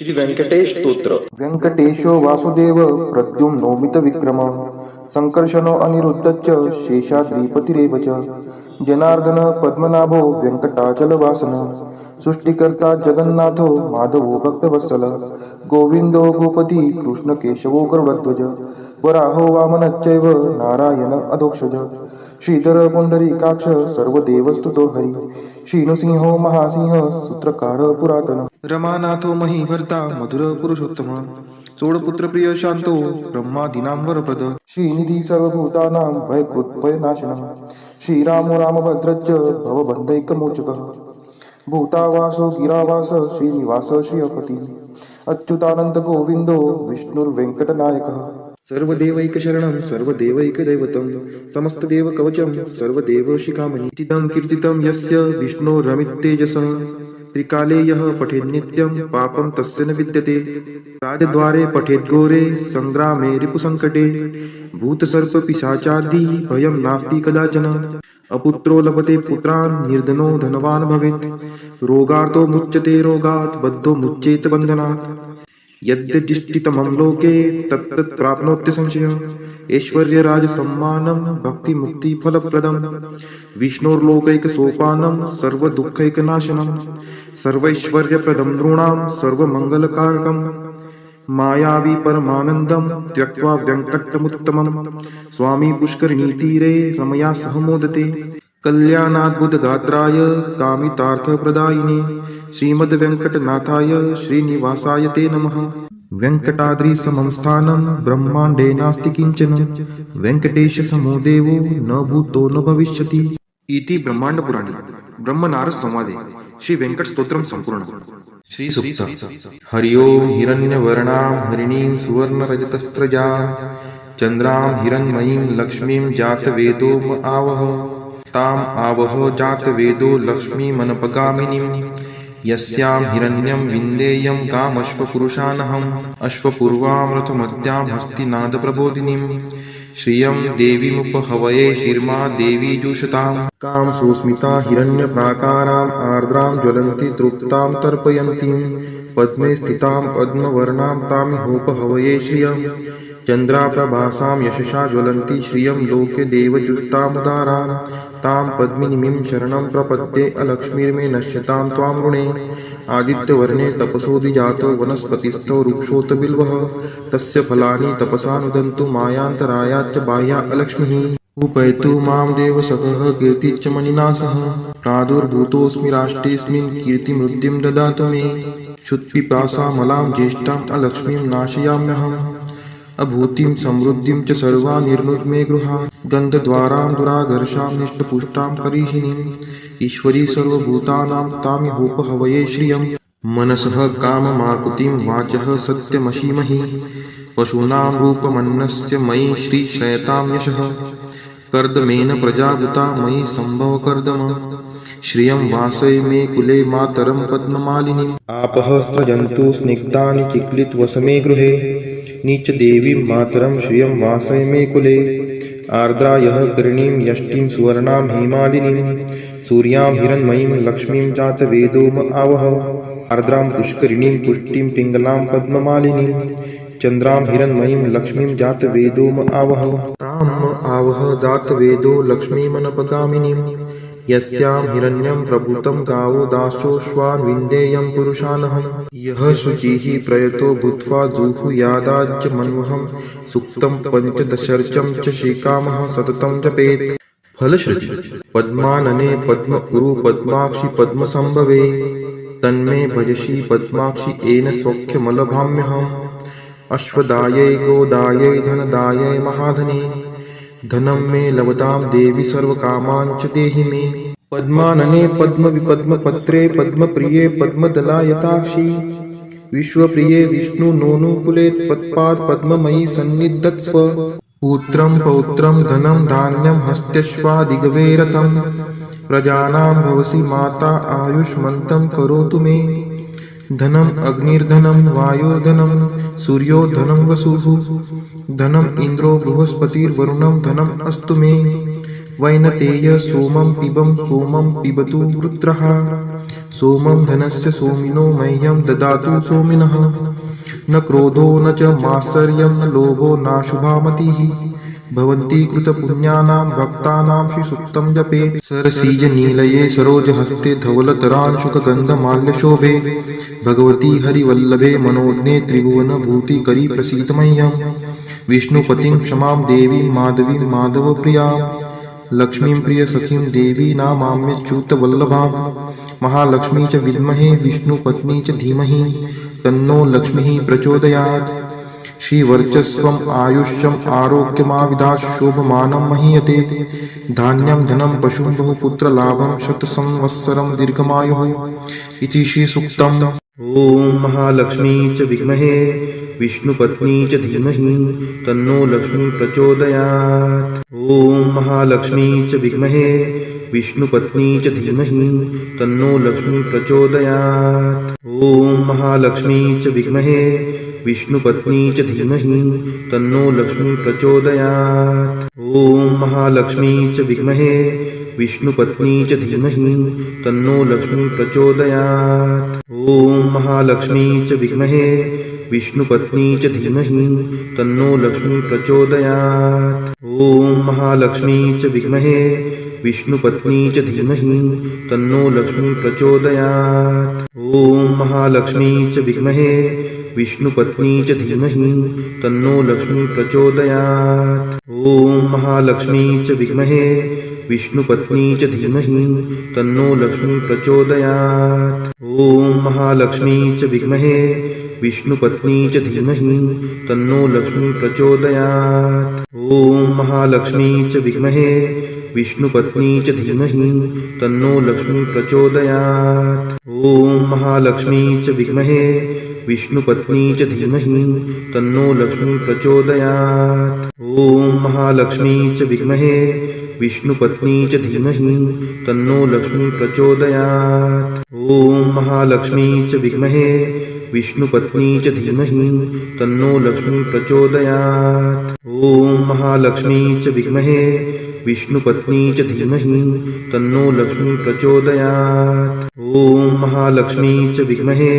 श्री व्यंकटेश स्तोत्र. व्यंकटेशो वासुदेव प्रद्युम्नोमित विक्रम संकर्षणो अनिरुद्धश्च शेषाद्रिपतिरेव च जनार्दन पद्मनाभो व्यंकटाचलवासन सृष्टिकर्ता जगन्नाथो माधवो भक्तवत्सल गोविंदो गोपति कृष्णकेशवो गरुडध्वज वराहो वामनश्चैव नारायण अधोक्षज श्रीधर पुंडरीकाक्ष सर्वदेवस्तुतो हरि श्रीनृसिंहो महासिंह सूत्रकार पुरातन रमानाथो महीभर्ता मधुर पुरुषोत्तम चोडपुत्र प्रिय शांतो ब्रह्मादीनां वरप्रद श्रीनिधी सर्वभूतानां भयकृत्भयनाशनः श्रीरामो रामभद्रश्च भवबन्धैकमोचकः भूतावासो गिरावास श्रीनिवास श्रियपति अच्युतानंद गोविंदो विष्णुर्वेंकटनायकः सर्वदेवैकशरणं सर्वदेवैकदैवतं समस्तदेवकवचं सर्वदेवशिखामणि इदं कीर्तितं यस्य विष्णोरमिततेजसः त्रिकाले यः पठेन्नित्यं पापं तस्य न विद्यते राजद्वारे पठेद्घोरे संग्रामे रिपुसङ्कटे भूतसर्पपिशाचादि भयं नास्ति कदाचन अपुत्रो लभते पुत्रान् निर्धनो धनवान् भवेत् रोगार्तो मुच्यते रोगात् बद्धो मुच्येत बन्धनात् यद्यदिष्टितमं लोके तत्तत् प्राप्नोत्य संशयः ऐश्वर्यराजसम्मानं भक्तिमुक्तिफलप्रदं विष्णोर्लोकैकसोपानं सर्वदुःखैकनाशनं सर्वैश्वर्यप्रदं नृणां सर्वमङ्गलकारकं मायावी परमानन्दं त्यक्त्वा व्यङ्कटमुत्तमं स्वामी पुष्करिणीतीरे रमया सह मोदते कल्याणाद्भुतगात्राय कामितार्थप्रदायिने श्रीमद्वेङ्कटनाथाय श्रीनिवासाय ते नमः वेङ्कटाद्रिसमं स्थानं ब्रह्माण्डे नास्ति किञ्चन वेङ्कटेशसमो देवो न भूतो न भविष्यति इति ब्रह्माण्डपुराणे ब्रह्मनारद संवादे श्री वेंकट स्तोत्रम संपूर्ण श्री सुक्त हरि ओम हिरण्यवर्णां हरिणीं सुवर्णरजतस्त्रजां चन्द्रां हिरण्मयीं लक्ष्मीं जातवेदो आवह ताम् आवह जातवेदो लक्ष्मीमनपगामिनीं यस्यां हिरण्यं विन्देयं कामश्वपुरुषानहम् अश्वपूर्वां रथमद्यां हस्तिनादप्रबोधिनीं श्रियं देवीमुपहवये शिर्मा देवी जुषतां कां सुस्मिता हिरण्यप्राकाराम् आर्द्रां ज्वलन्ति तृप्तां तर्पयन्तीं पद्मे स्थितां पद्मवर्णां तामिहोपहवये श्रियं चन्द्राप्रभासां यशसा ज्वलन्ति श्रियं लोके देवजुष्टामुदारां तां पद्मिनीं शरणं प्रपद्ये अलक्ष्मीर्मे नश्यतां त्वां ऋणे आदित्यवर्णे तपसोऽधिजातो वनस्पतिस्थो वृक्षोत बिल्वः तस्य फलानि तपसा नुदन्तु मायान्तरायाच्च बाह्या अलक्ष्मीः उपैतु मां देवसखः कीर्तिश्च मणिना सह प्रादुर्भूतोऽस्मि राष्ट्रेऽस्मिन् कीर्तिमृद्धिं ददातु मे क्षुत्पिपासामलां ज्येष्ठाम् अलक्ष्मीं नाशयाम्यहम् अभूतिं समृद्धिं च सर्वा निर्नुद्मे गृहात् गन्धद्वारां दुराधर्षां निष्टपुष्टां करीषिणीम् ईश्वरी सर्वभूतानां तामिहोपहवये श्रियं मनसः काममाकुतिं वाचः सत्यमशीमहि पशूनां रूपमन्नस्य मयि श्रीक्षयतां यशः कर्दमेन प्रजाभूता मयि सम्भव कर्दम श्रियं वासय मे कुले मातरं पद्ममालिनीम् आपः स्रजन्तु स्निग्धानि चिक्लितवसमे गृहे नीच देवीं मातरं श्रियं वासय मे कुले आर्द्रा यः करणीं यष्टिं सुवर्णां हेमालिनीं सूर्यां हिरण्मयीं लक्ष्मीं जातवेदोम आवह आर्द्रां पुष्करिणीं पुष्टिं पिङ्गलां पद्ममालिनीं चन्द्रां हिरण्मयीं लक्ष्मीं जातवेदोम आवह ताम् आवह जातवेदो लक्ष्मीमनपगामिनीं यस्यां हिरण्यं प्रभूतं गावो दासोऽश्वान् विन्देयं पुरुषानहम् यः शुचिः प्रयतो भूत्वा जुहुयादाज्य मन्वहं सुक्तं पञ्चदशर्चं च श्रीकामः सततं जपेत् फलश्रुति पद्मानने पद्म उरु पद्माक्षि पद्मसंभवे तन्मे भजसि पद्माक्षि येन सौख्यमलभाम्यहम् अश्वदायै गोदायै धनदायै महाधने धनं मे लभतां देवी सर्वकामान् च देहि मे पद्मानने पद्मविपद्मपत्रे पद्मप्रिये पद्मदलायताक्षी विश्वप्रिये विष्णुनोनुकुले त्वत्पाद पद्ममयी सन्निधत्स्व पुत्रं पौत्रं धनं धान्यं हस्त्यश्वादिगवे रथं प्रजानां भवसि माता आयुष्मन्तं करोतु मे धनम् अग्निर्धनं वायुर्धनं सूर्यो धनं वसुः धनम् इन्द्रो बृहस्पतिर्वरुणं धनम् अस्तु मे वैनतेय सोमं पिबं सोमं पिबतु वृत्रः सोमं धनस्य सोमिनो मह्यं ददातु सोमिनः न क्रोधो न च मात्सर्यं न लोभो नाशुभा मतिः भवन्ति कृतपुण्यानां भक्तानां श्रीसूक्तं जपेत् सरसीजनीलये सरोजहस्ते धवलतरांशुकगन्धमाल्यशोभे भगवती हरिवल्लभे मनोज्ञे त्रिभुवनभूतिकरी प्रसीद मह्यं विष्णुपतिं क्षमां देवीं माधवीं माधवप्रियां लक्ष्मीं प्रियसखीं देवी नामाम्यच्युतवल्लभां महालक्ष्मी च विद्महे विष्णुपत्नी च धीमहि तन्नो लक्ष्मीः प्रचोदयात् श्रीवर्चस्वम् आयुष्यम् आरोग्यमाविधात् शोभमानं महीयते धान्यं धनं पशुं बहुपुत्रलाभं शतसंवत्सरं दीर्घमायुः इति श्रीसूक्तम्। ॐ महालक्ष्मी च विद्महे विष्णुपत्नी च धीमहि तन्नो लक्ष्मी प्रचोदयात्। ॐ महालक्ष्मी च विद्महे विष्णुपत्नी च धीमहि तन्नो लक्ष्मी प्रचोदयात्। ॐ महालक्ष्मी च विद्महे विष्णुपत्नी च धीमहि तन्नो लक्ष्मी प्रचोदयात्। ॐ महालक्ष्मी च विद्महे विष्णुपत्नी च धीमहि तन्नो लक्ष्मी प्रचोदयात्। ॐ महालक्ष्मी च विद्महे विष्णुपत्नी च धीमहि तन्नो लक्ष्मी प्रचोदयात्। ॐ महालक्ष्मी च विद्महे विष्णुपत्नी च धीमहि तन्नो लक्ष्मी प्रचोदयात्। ॐ महालक्ष्मी च विद्महे विष्णुपत्नी च धीमहि तन्नो लक्ष्मी प्रचोदयात्। ॐ महालक्ष्मी च विद्महे विष्णुपत्नी च धीमहि तन्नो लक्ष्मी प्रचोदयात्। ॐ महालक्ष्मी च विद्महे विष्णुपत्नी च धीमहि तन्नो लक्ष्मी प्रचोदयात्। ॐ महालक्ष्मी च विद्महे विष्णुपत्नी च धीमहि तन्नो लक्ष्मी प्रचोदयात्। ॐ महालक्ष्मी च विद्महे विष्णुपत्नी च धीमहि तन्नो लक्ष्मी प्रचोदयात्। ॐ महालक्ष्मी च विद्महे विष्णुपत्नी च धीमहि तन्नो लक्ष्मी प्रचोदयात्। ॐ महालक्ष्मी च विद्महे विष्णुपत्नी च धीमहि तन्नो लक्ष्मी प्रचोदयात्। ॐ महालक्ष्मी च विद्महे विष्णुपत्नी च धीमहि तन्नो लक्ष्मी प्रचोदयात्। ॐ महालक्ष्मी च विद्महे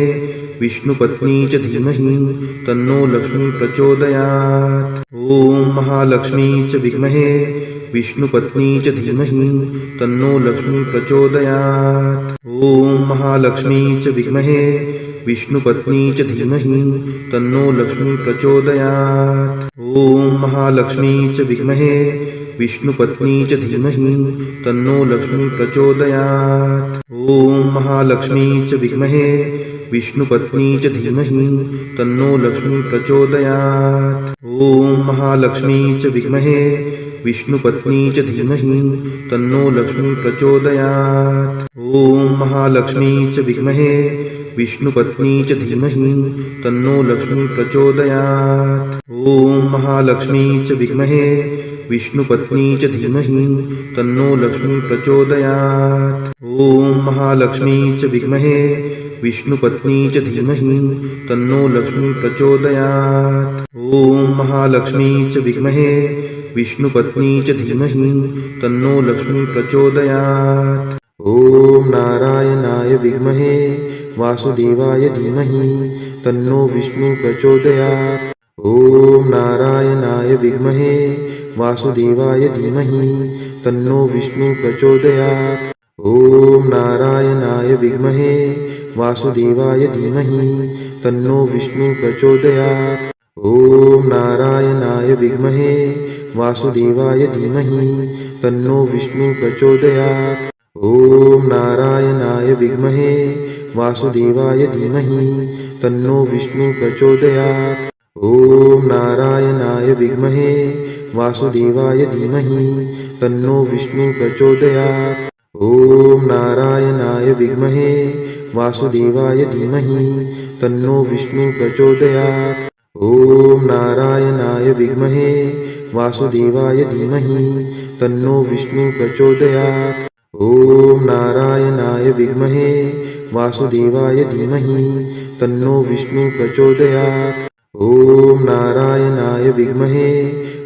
विष्णुपत्नी च धीमहि तन्नो लक्ष्मी प्रचोदयात्। ॐ महालक्ष्मी च विद्महे विष्णुपत्नी च धीमहि तन्नो लक्ष्मी प्रचोदयात्। ॐ महालक्ष्मी च विद्महे विष्णुपत्नी च धीमहि तन्नो लक्ष्मी प्रचोदयात्। ॐ महालक्ष्मी च विद्महे विष्णुपत्नी च धीमहि तन्नो लक्ष्मी प्रचोदयात्। ॐ महालक्ष्मी च विद्महे विष्णुपत्नी च धीमहि तन्नो लक्ष्मी प्रचोदयात्। ॐ महालक्ष्मी च विद्महे विष्णुपत्नी च धीमहि तन्नो लक्ष्मी प्रचोदयात्। ॐ महालक्ष्मी च विद्महे विष्णुपत्नी च धीमहि तन्नो लक्ष्मी प्रचोदयात्। ॐ महालक्ष्मी च विद्महे विष्णुपत्नी च धीमहि तन्नो लक्ष्मी प्रचोदयात्। ॐ महालक्ष्मी च विद्महे विष्णुपत्नी च धीमहि तन्नो लक्ष्मी प्रचोदयात्। ॐ महालक्ष्मी च विद्महे विष्णुपत्नी च धीमहि तन्नो लक्ष्मी प्रचोदयात्। ॐ नारायणाय विद्महे वासुदेवाय धीमहि तन्नो विष्णु प्रचोदयात्। ॐ नारायणाय विद्महे वासुदेवाय धीमहि तन्नो विष्णु प्रचोदयात्। ॐ नारायणाय विद्महे वासुदेवाय धीमहि तन्नो विष्णु प्रचोदयात्। ॐ नारायणाय विद्महे वासुदेवाय धीमहि तन्नो विष्णु प्रचोदयात्। ॐ नारायणाय विद्महे वासुदेवाय धीमहि तन्नो विष्णु प्रचोदयात्। ॐ नारायणाय विद्महे वासुदेवाय धीमहि तन्नो विष्णु प्रचोदयात्। ॐ नारायणाय विद्महे वासुदेवाय धीमहि तन्नो विष्णु प्रचोदयात्। ॐ नारायणाय विद्महे वासुदेवाय धीमहि तन्नो विष्णु प्रचोदयात्। ॐ नारायणाय विद्महे वासुदेवाय धीमहि तन्नो विष्णु प्रचोदयात्। ॐ नारायणाय विद्महे